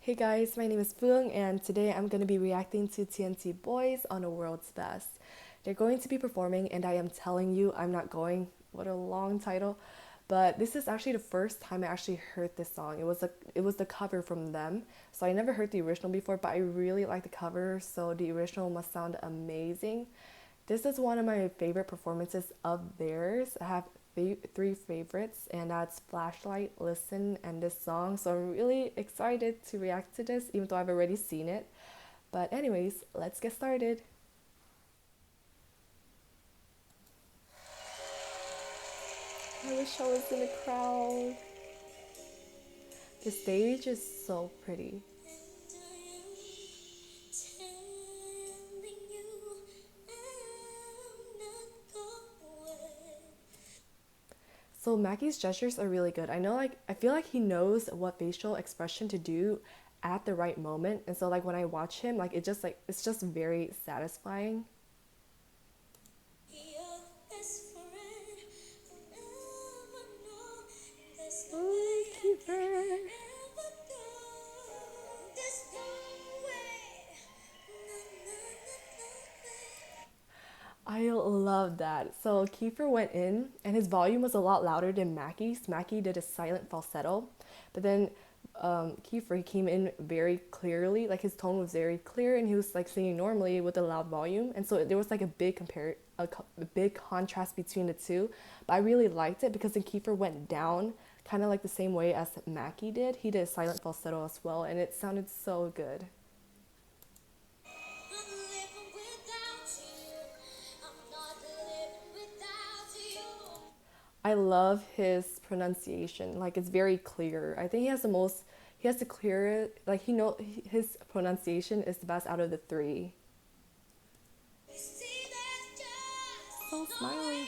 Hey guys, my name is Boong and today I'm going to be reacting to TNT Boys on a World's Best. They're going to be performing and I am telling you I'm not going. What a long title. But this is actually the first time I actually heard this song. It was the cover from them. So I never heard the original before, but I really like the cover, so the original must sound amazing. This is one of my favorite performances of theirs. I have three favorites, and that's Flashlight, Listen, and this song. So I'm really excited to react to this, even though I've already seen it. But, anyways, let's get started. I wish I was in the crowd. The stage is so pretty. So Mackie's gestures are really good. I feel like he knows what facial expression to do at the right moment. And so like when I watch him, it's just very satisfying. Oh, Kiefer. I love that. So Kiefer went in, and his volume was a lot louder than Mackie's. Mackie did a silent falsetto, but then Kiefer he came in very clearly. Like his tone was very clear, and he was like singing normally with a loud volume. And so there was like a big contrast between the two. But I really liked it because then Kiefer went down, kind of like the same way as Mackie did. He did a silent falsetto as well, and it sounded so good. I love his pronunciation. Like it's very clear. I think he has the clearest, like his pronunciation is the best out of the three. So smiley.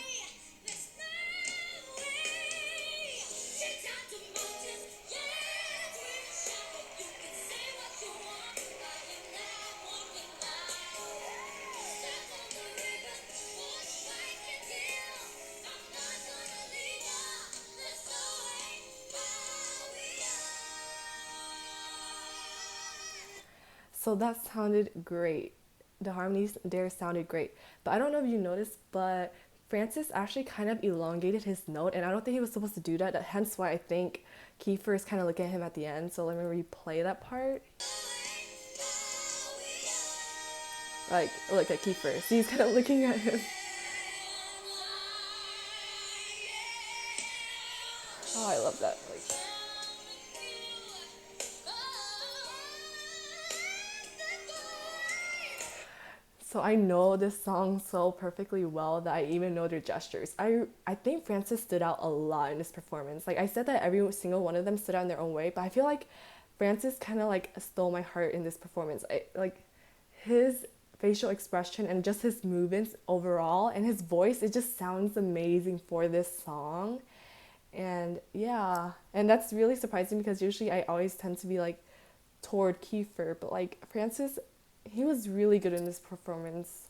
So that sounded great. The harmonies there sounded great. But I don't know if you noticed, but Francis actually kind of elongated his note, and I don't think he was supposed to do that. Hence why I think Kiefer is kind of looking at him at the end. So let me replay that part. Like, look at Kiefer. See, he's kind of looking at him. Oh, I love that. Like, so I know this song so perfectly well that I even know their gestures. I think Francis stood out a lot in this performance. Like I said that every single one of them stood out in their own way, but I feel like Francis kind of like stole my heart in this performance. Like his facial expression and just his movements overall and his voice, it just sounds amazing for this song. And yeah, and that's really surprising because usually I always tend to be like toward Kiefer, but like Francis, he was really good in this performance.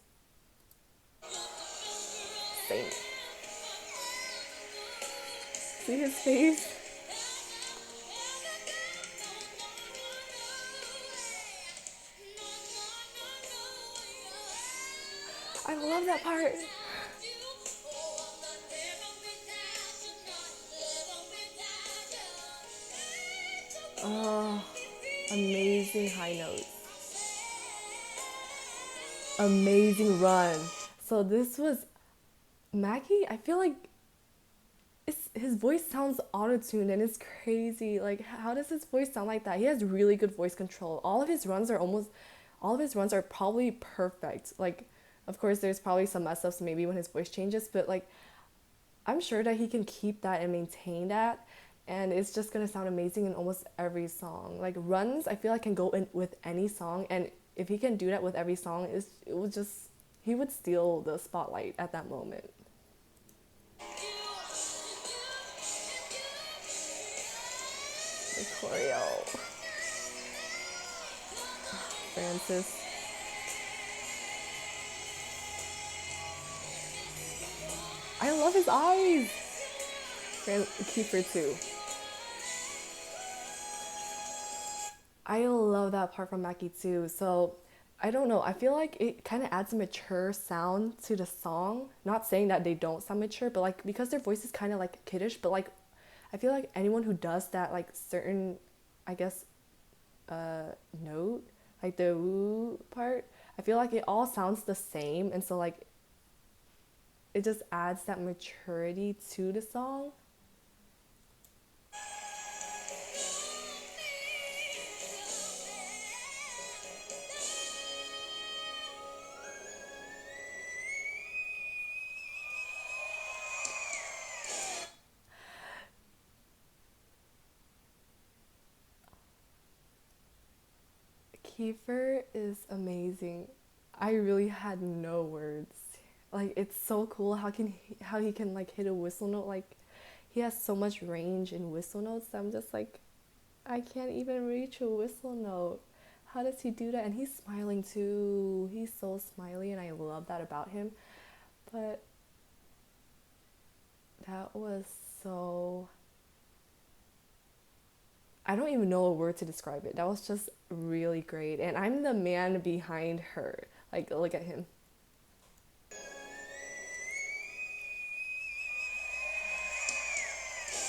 Same. See his face? I love that part. Oh, amazing high notes. Amazing run. So this was Mackie. I feel like his voice sounds auto-tuned and it's crazy. Like how does his voice sound like that? He has really good voice control. All of his runs are probably perfect. Like of course there's probably some mess ups maybe when his voice changes, but like I'm sure that he can keep that and maintain that, and it's just gonna sound amazing in almost every song. Like runs, I feel like can go in with any song, and if he can do that with every song, it would just he would steal the spotlight at that moment. The choreo, Francis. I love his eyes. Kiefer too. I love that part from Mackie too. So I don't know. I feel like it kind of adds a mature sound to the song. Not saying that they don't sound mature, but like because their voice is kind of like kiddish. But like I feel like anyone who does that like certain, I guess, note, like the woo part, I feel like it all sounds the same, and so like it just adds that maturity to the song. Kiefer is amazing. I really had no words. Like it's so cool how he can like hit a whistle note. Like he has so much range in whistle notes. I'm just like I can't even reach a whistle note. How does he do that? And he's smiling too. He's so smiley and I love that about him. But that was so, I don't even know a word to describe it. That was just really great. And I'm the man behind her. Like look at him.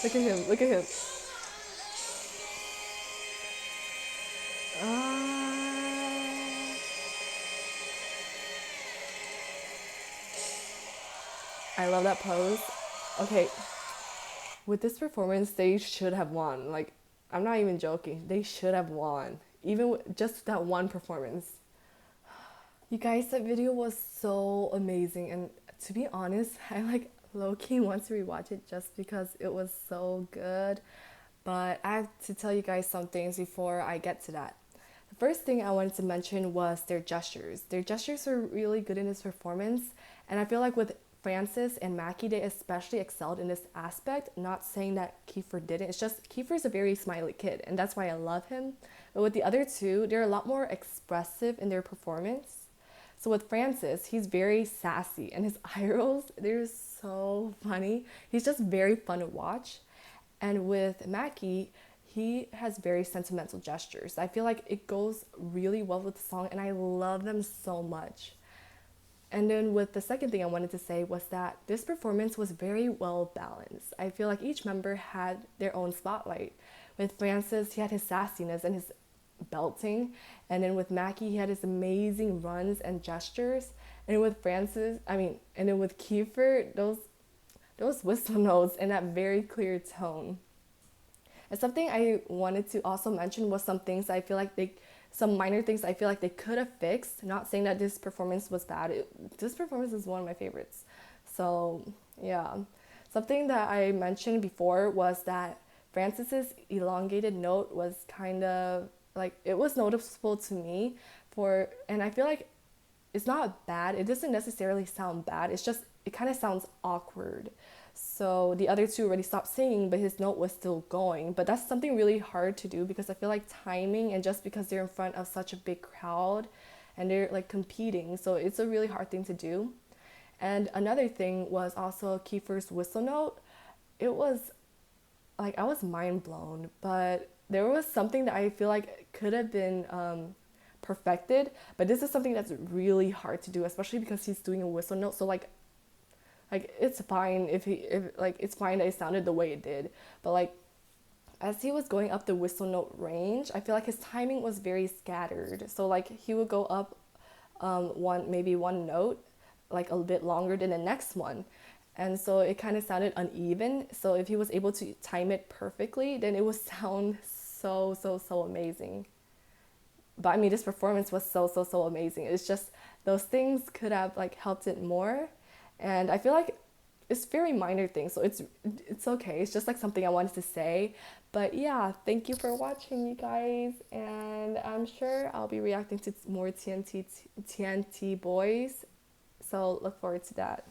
Look at him. Look at him. Ah, I love that pose. Okay, with this performance, they should have won. Like, I'm not even joking. They should have won. Even with just that one performance. You guys, that video was so amazing. And to be honest, I like low key want to rewatch it just because it was so good. But I have to tell you guys some things before I get to that. The first thing I wanted to mention was their gestures. Their gestures were really good in this performance, and I feel like with Francis and Mackie, they especially excelled in this aspect. Not saying that Kiefer didn't. It's just Kiefer's a very smiley kid, and that's why I love him. But with the other two, they're a lot more expressive in their performance. So with Francis, he's very sassy, and his eye rolls, they're so funny. He's just very fun to watch. And with Mackie, he has very sentimental gestures. I feel like it goes really well with the song, and I love them so much. And then with the second thing I wanted to say was that this performance was very well balanced. I feel like each member had their own spotlight. With Francis, he had his sassiness and his belting, and then with Mackie, he had his amazing runs and gestures. And with Francis, and then with Kiefer, those whistle notes and that very clear tone. And something I wanted to also mention was some minor things I feel like they could have fixed. Not saying that this performance was bad. This performance is one of my favorites. So yeah, something that I mentioned before was that Francis's elongated note was kind of like it was noticeable to me and I feel like it's not bad. It doesn't necessarily sound bad. It's just it kind of sounds awkward. So the other two already stopped singing, but his note was still going. But that's something really hard to do because I feel like timing and just because they're in front of such a big crowd and they're like competing, so it's a really hard thing to do. And another thing was also Kiefer's whistle note. It was like I was mind blown, but there was something that I feel like could have been perfected, but this is something that's really hard to do, especially because he's doing a whistle note. So like it's fine if like it's fine that it sounded the way it did, but like as he was going up the whistle note range, I feel like his timing was very scattered. So like he would go up one note like a bit longer than the next one. And so it kind of sounded uneven. So if he was able to time it perfectly, then it would sound so amazing. But I mean, this performance was so amazing. It's just those things could have like helped it more, and I feel like it's very minor things, so it's okay. It's just like something I wanted to say. But yeah, thank you for watching, you guys, and I'm sure I'll be reacting to more TNT boys. So look forward to that.